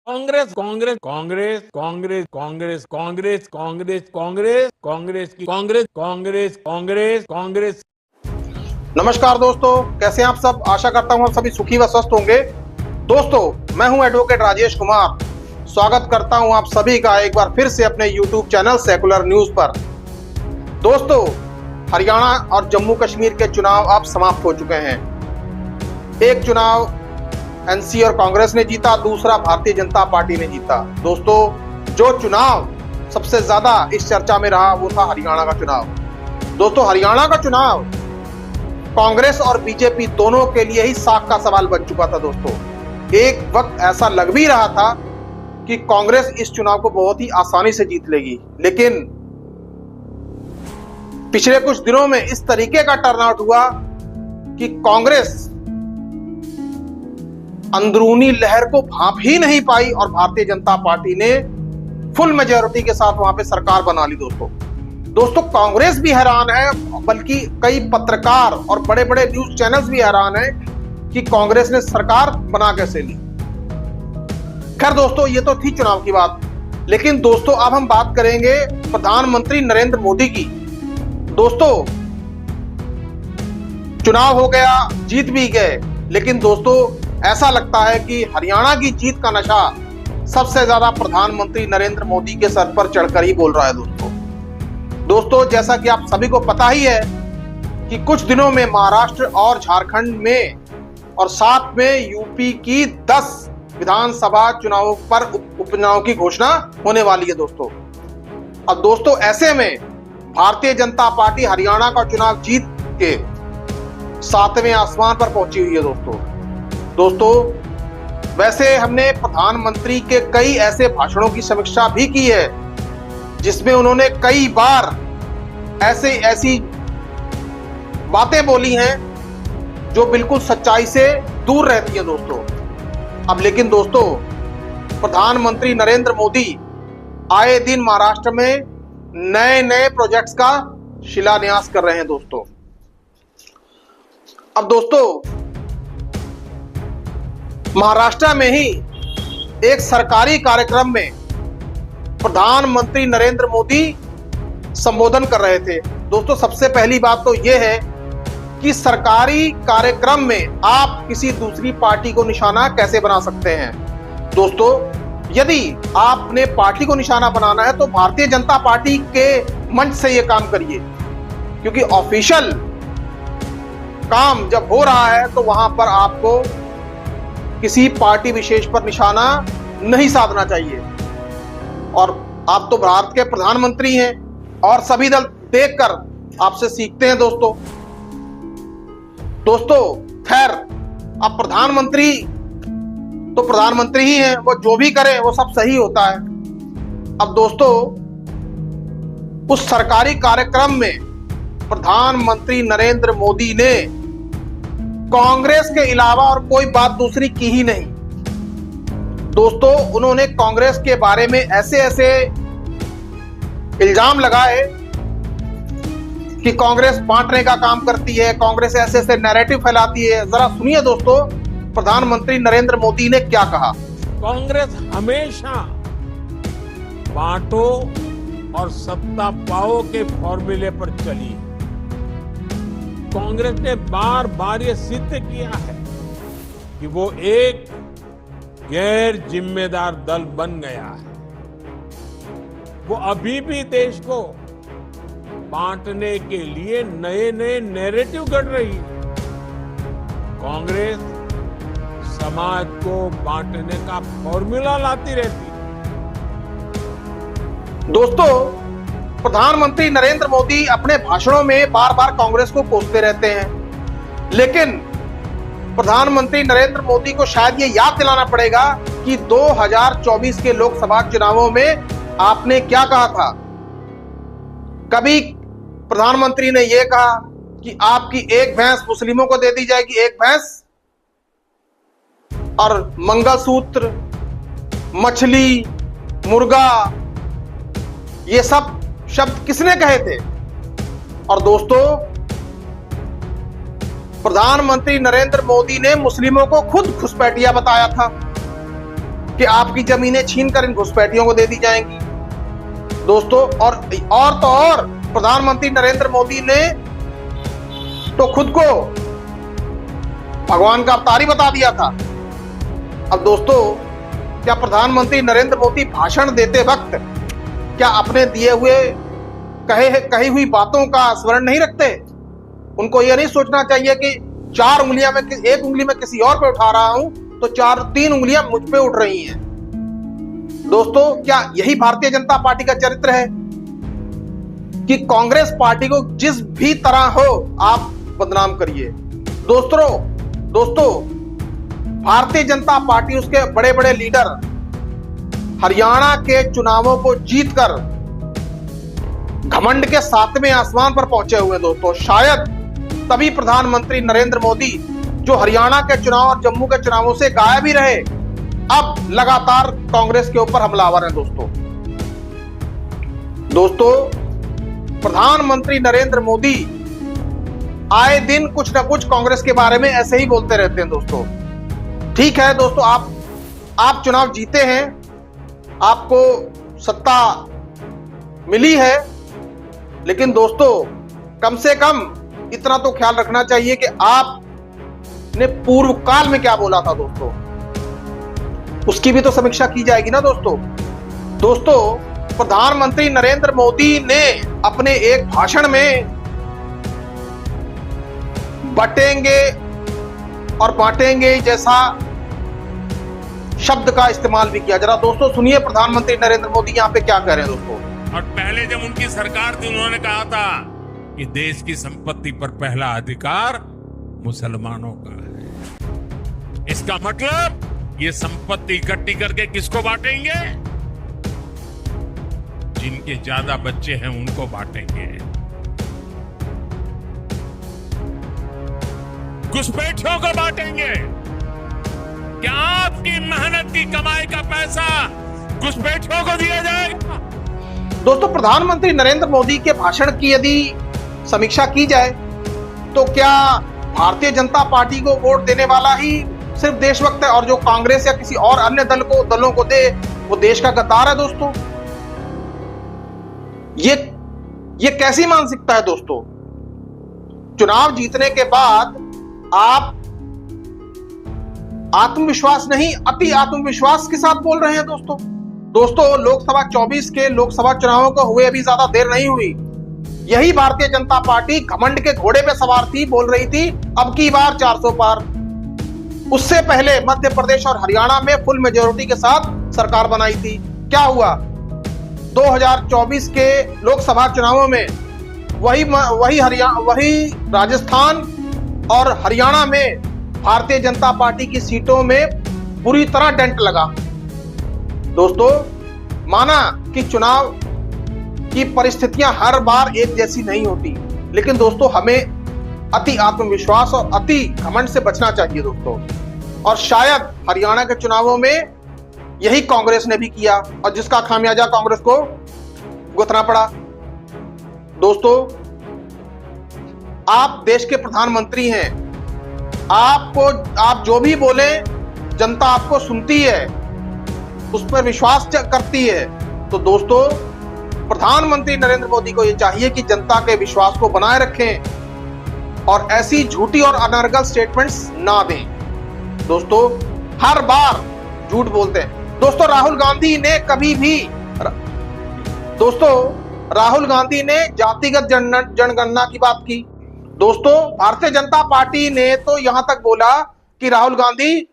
कांग्रेस कांग्रेस कांग्रेस कांग्रेस कांग्रेस कांग्रेस कांग्रेस कांग्रेस कांग्रेस की कांग्रेस कांग्रेस कांग्रेस कांग्रेस। नमस्कार दोस्तों, कैसे हैं आप सब। आशा करता हूं आप सभी सुखी व स्वस्थ होंगे। दोस्तों, मैं हूं एडवोकेट राजेश कुमार। स्वागत करता हूं आप सभी का एक बार फिर से अपने यूट्यूब चैनल सेकुलर न्यूज पर। दोस्तों, हरियाणा और जम्मू कश्मीर के चुनाव अब समाप्त हो चुके हैं। एक चुनाव एनसी और कांग्रेस ने जीता, दूसरा भारतीय जनता पार्टी ने जीता। दोस्तों, जो चुनाव सबसे ज्यादा इस चर्चा में रहा वो था हरियाणा का चुनाव। दोस्तों, हरियाणा का चुनाव कांग्रेस और बीजेपी दोनों के लिए ही साख का सवाल बन चुका था। दोस्तों, एक वक्त ऐसा लग भी रहा था कि कांग्रेस इस चुनाव को बहुत ही आसानी से जीत लेगी, लेकिन पिछले कुछ दिनों में इस तरीके का टर्नआउट हुआ कि कांग्रेस अंदरूनी लहर को भांप ही नहीं पाई और भारतीय जनता पार्टी ने फुल मेजॉरिटी के साथ वहां पे सरकार बना ली। दोस्तों, कांग्रेस भी हैरान है, बल्कि कई पत्रकार और बड़े बड़े न्यूज चैनल्स भी हैरान हैं कि कांग्रेस ने सरकार बना कैसे ली। खैर दोस्तों, ये तो थी चुनाव की बात, लेकिन दोस्तों अब हम बात करेंगे प्रधानमंत्री नरेंद्र मोदी की। दोस्तों, चुनाव हो गया, जीत भी गए, लेकिन दोस्तों ऐसा लगता है कि हरियाणा की जीत का नशा सबसे ज्यादा प्रधानमंत्री नरेंद्र मोदी के सर पर चढ़कर ही बोल रहा है। दोस्तों, जैसा कि आप सभी को पता ही है कि कुछ दिनों में महाराष्ट्र और झारखंड में और साथ में यूपी की 10 विधानसभा चुनावों पर उपचुनाव की घोषणा होने वाली है। अब दोस्तों ऐसे में भारतीय जनता पार्टी हरियाणा का चुनाव जीत के 7वें आसमान पर पहुंची हुई है। दोस्तों, वैसे हमने प्रधानमंत्री के कई ऐसे भाषणों की समीक्षा भी की है जिसमें उन्होंने कई बार ऐसी बातें बोली हैं जो बिल्कुल सच्चाई से दूर रहती हैं। अब लेकिन दोस्तों, प्रधानमंत्री नरेंद्र मोदी आए दिन महाराष्ट्र में नए नए प्रोजेक्ट्स का शिलान्यास कर रहे हैं। अब दोस्तों, महाराष्ट्र में ही एक सरकारी कार्यक्रम में प्रधानमंत्री नरेंद्र मोदी संबोधन कर रहे थे। दोस्तों, सबसे पहली बात तो यह है कि सरकारी कार्यक्रम में आप किसी दूसरी पार्टी को निशाना कैसे बना सकते हैं। दोस्तों, यदि आपने पार्टी को निशाना बनाना है तो भारतीय जनता पार्टी के मंच से यह काम करिए, क्योंकि ऑफिशियल काम जब हो रहा है तो वहां पर आपको किसी पार्टी विशेष पर निशाना नहीं साधना चाहिए। और आप तो भारत के प्रधानमंत्री हैं और सभी दल देखकर आपसे सीखते हैं। दोस्तों खैर, अब प्रधानमंत्री तो प्रधानमंत्री ही हैं, वो जो भी करें वो सब सही होता है। अब दोस्तों, उस सरकारी कार्यक्रम में प्रधानमंत्री नरेंद्र मोदी ने कांग्रेस के अलावा और कोई बात दूसरी की ही नहीं। दोस्तों, उन्होंने कांग्रेस के बारे में ऐसे इल्जाम लगाए कि कांग्रेस बांटने का काम करती है, कांग्रेस ऐसे नैरेटिव फैलाती है। जरा सुनिए दोस्तों, प्रधानमंत्री नरेंद्र मोदी ने क्या कहा। कांग्रेस हमेशा बांटो और सत्ता पाओ के फॉर्मूले पर चली। कांग्रेस ने बार बार ये सिद्ध किया है कि वो एक गैर जिम्मेदार दल बन गया है। वो अभी भी देश को बांटने के लिए नए नए नैरेटिव गढ़ रही है। कांग्रेस समाज को बांटने का फॉर्मूला लाती रहती है। दोस्तों, प्रधानमंत्री नरेंद्र मोदी अपने भाषणों में बार बार कांग्रेस को कोसते रहते हैं, लेकिन प्रधानमंत्री नरेंद्र मोदी को शायद ये याद दिलाना पड़ेगा कि 2024 के लोकसभा चुनावों में आपने क्या कहा था। कभी प्रधानमंत्री ने यह कहा कि आपकी एक भैंस मुस्लिमों को दे दी जाएगी, एक भैंस, और मंगलसूत्र, मछली, मुर्गा, ये सब शब्द किसने कहे थे। और दोस्तों, प्रधानमंत्री नरेंद्र मोदी ने मुस्लिमों को खुद घुसपैठिया बताया था कि आपकी जमीनें छीनकर इन घुसपैठियों को दे दी जाएंगी दोस्तों। और तो और प्रधानमंत्री नरेंद्र मोदी ने तो खुद को भगवान का अवतार ही बता दिया था। अब दोस्तों, क्या प्रधानमंत्री नरेंद्र मोदी भाषण देते वक्त क्या अपने दिए हुए कही हुई बातों का स्मरण नहीं रखते? उनको यह नहीं सोचना चाहिए कि चार उंगलियां में एक उंगली में किसी और पे उठा रहा हूं तो तीन उंगलियां मुझ पे उठ रही हैं। दोस्तों, क्या यही भारतीय जनता पार्टी का चरित्र है कि कांग्रेस पार्टी को जिस भी तरह हो आप बदनाम करिए? दोस्तों, भारतीय जनता पार्टी, उसके बड़े बड़े लीडर हरियाणा के चुनावों को जीतकर घमंड के 7वें आसमान पर पहुंचे हुए दोस्तों। शायद तभी प्रधानमंत्री नरेंद्र मोदी, जो हरियाणा के चुनाव और जम्मू के चुनावों से गायब ही रहे, अब लगातार कांग्रेस के ऊपर हमलावर हैं दोस्तों। प्रधानमंत्री नरेंद्र मोदी आए दिन कुछ ना कुछ कांग्रेस के बारे में ऐसे ही बोलते रहते हैं दोस्तों। ठीक है दोस्तों, आप चुनाव जीते हैं, आपको सत्ता मिली है, लेकिन दोस्तों कम से कम इतना तो ख्याल रखना चाहिए कि आपने पूर्व काल में क्या बोला था दोस्तों, उसकी भी तो समीक्षा की जाएगी ना दोस्तों। प्रधानमंत्री नरेंद्र मोदी ने अपने एक भाषण में बटेंगे और बांटेंगे जैसा शब्द का इस्तेमाल भी किया। जरा दोस्तों सुनिए प्रधानमंत्री नरेंद्र मोदी यहाँ पे क्या कह रहे हैं दोस्तों। और पहले जब उनकी सरकार थी, उन्होंने कहा था कि देश की संपत्ति पर पहला अधिकार मुसलमानों का है। इसका मतलब ये संपत्ति इकट्ठी करके किसको बांटेंगे? जिनके ज्यादा बच्चे हैं उनको बांटेंगे। घुसपैठियों को बांटेंगे। क्या आपकी मेहनत की कमाई का पैसा घुसपैठियों को दिया जाएगा? दोस्तों, प्रधानमंत्री नरेंद्र मोदी के भाषण की यदि समीक्षा की जाए तो क्या भारतीय जनता पार्टी को वोट देने वाला ही सिर्फ देशभक्त है और जो कांग्रेस या किसी और अन्य दलों को दे वो देश का गद्दार है दोस्तों? ये कैसी मानसिकता है दोस्तों? चुनाव जीतने के बाद आप आत्मविश्वास नहीं, अति आत्मविश्वास के साथ बोल रहे हैं दोस्तों। लोकसभा 24 के लोकसभा चुनावों को हुए अभी ज्यादा देर नहीं हुई। यही भारतीय जनता पार्टी घमंड के घोड़े पे सवार थी, बोल रही थी अब की बार 400 पार। उससे पहले मध्य प्रदेश और हरियाणा में फुल मेजोरिटी के साथ सरकार बनाई थी। क्या हुआ? 2024 के लोकसभा चुनावों में वही राजस्थान और हरियाणा में भारतीय जनता पार्टी की सीटों में बुरी तरह डेंट लगा दोस्तों। माना कि चुनाव की परिस्थितियां हर बार एक जैसी नहीं होती, लेकिन दोस्तों हमें अति आत्मविश्वास और अति घमंड से बचना चाहिए दोस्तों। और शायद हरियाणा के चुनावों में यही कांग्रेस ने भी किया और जिसका खामियाजा कांग्रेस को भुगतना पड़ा। दोस्तों, आप देश के प्रधानमंत्री हैं, आप जो भी बोले जनता आपको सुनती है, उस पर विश्वास करती है। तो दोस्तों, प्रधानमंत्री नरेंद्र मोदी को यह चाहिए कि जनता के विश्वास को बनाए रखें और ऐसी झूठी और अनर्गल स्टेटमेंट्स ना दें। दोस्तों, हर बार झूठ बोलते हैं दोस्तों। राहुल गांधी ने जातिगत जनगणना की बात की दोस्तों। भारतीय जनता पार्टी ने तो यहां तक बोला कि राहुल गांधी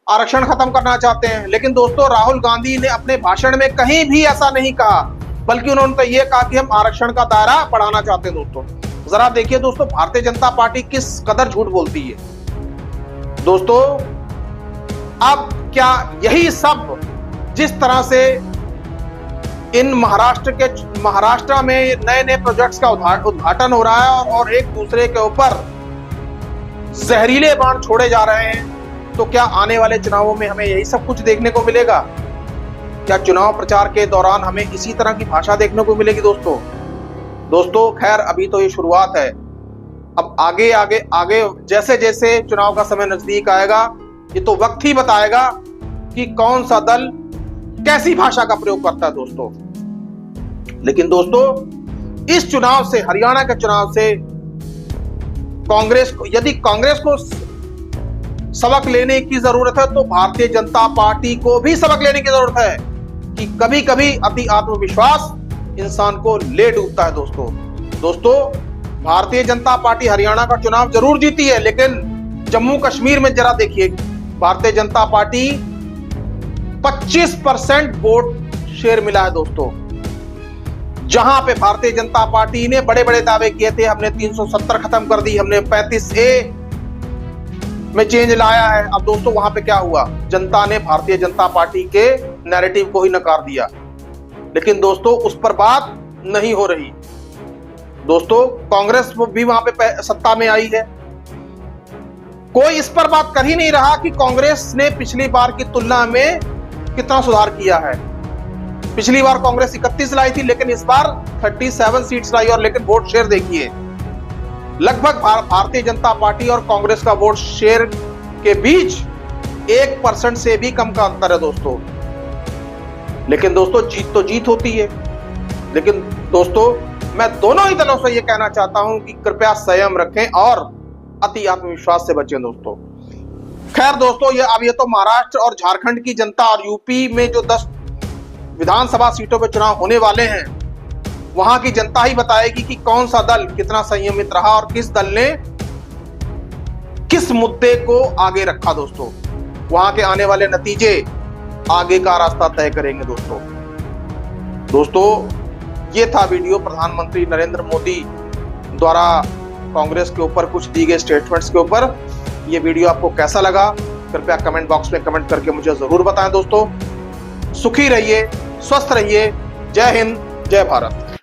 आरक्षण खत्म करना चाहते हैं, लेकिन दोस्तों राहुल गांधी ने अपने भाषण में कहीं भी ऐसा नहीं कहा, बल्कि उन्होंने तो यह कहा कि हम आरक्षण का दायरा बढ़ाना चाहते हैं। दोस्तों जरा देखिए दोस्तों, भारतीय जनता पार्टी किस कदर झूठ बोलती है दोस्तों। अब क्या यही सब जिस तरह से इन महाराष्ट्र में नए नए प्रोजेक्ट्स का उद्घाटन हो रहा है और एक दूसरे के ऊपर जहरीले बाण छोड़े जा रहे हैं, तो क्या आने वाले चुनावों में हमें यही सब कुछ देखने को मिलेगा? क्या चुनाव प्रचार के दौरान हमें इसी तरह की भाषा देखने को मिलेगी दोस्तों? खैर, अभी तो ये शुरुआत है। अब आगे जैसे जैसे चुनाव का समय नजदीक आएगा, ये तो वक्त ही बताएगा कि कौन सा दल कैसी भाषा का प्रयोग करता है दोस्तों। लेकिन दोस्तों इस चुनाव से, हरियाणा के चुनाव से कांग्रेस को, यदि कांग्रेस को सबक लेने की जरूरत है तो भारतीय जनता पार्टी को भी सबक लेने की जरूरत है कि कभी कभी अति आत्मविश्वास इंसान को ले डूबता है दोस्तों। भारतीय जनता पार्टी हरियाणा का चुनाव जरूर जीती है, लेकिन जम्मू कश्मीर में जरा देखिए, Bharatiya Janata party 25% vote share मिला है दोस्तों। जहां पे भारतीय जनता पार्टी ने बड़े बड़े दावे किए थे, हमने 370 खत्म कर दी, हमने 35A में चेंज लाया है। अब दोस्तों वहां पे क्या हुआ, जनता ने भारतीय जनता पार्टी के नैरेटिव को ही नकार दिया। लेकिन दोस्तों उस पर बात नहीं हो रही दोस्तों। कांग्रेस भी वहां पे सत्ता में आई है, कोई इस पर बात कर ही नहीं रहा कि कांग्रेस ने पिछली बार की तुलना में कितना सुधार किया है। पिछली बार कांग्रेस 31 लाई थी, लेकिन इस बार 37 सीट्स लाई। और लेकिन वोट शेयर देखिए, लगभग भारतीय जनता पार्टी और कांग्रेस का वोट शेयर के बीच 1% से भी कम का अंतर है दोस्तों। लेकिन दोस्तों जीत तो जीत होती है। लेकिन दोस्तों मैं दोनों ही दलों से यह कहना चाहता हूं कि कृपया संयम रखें और अति आत्मविश्वास से बचें दोस्तों। खैर दोस्तों, ये तो महाराष्ट्र और झारखंड की जनता और यूपी में जो 10 विधानसभा सीटों पर चुनाव होने वाले हैं, वहां की जनता ही बताएगी कि कौन सा दल कितना संयमित रहा और किस दल ने किस मुद्दे को आगे रखा दोस्तों। वहां के आने वाले नतीजे आगे का रास्ता तय करेंगे दोस्तों। ये था वीडियो प्रधानमंत्री नरेंद्र मोदी द्वारा कांग्रेस के ऊपर कुछ दी गए स्टेटमेंट्स के ऊपर। ये वीडियो आपको कैसा लगा कृपया कमेंट बॉक्स में कमेंट करके मुझे जरूर बताएं दोस्तों। सुखी रहिए, स्वस्थ रहिए। जय हिंद, जय भारत।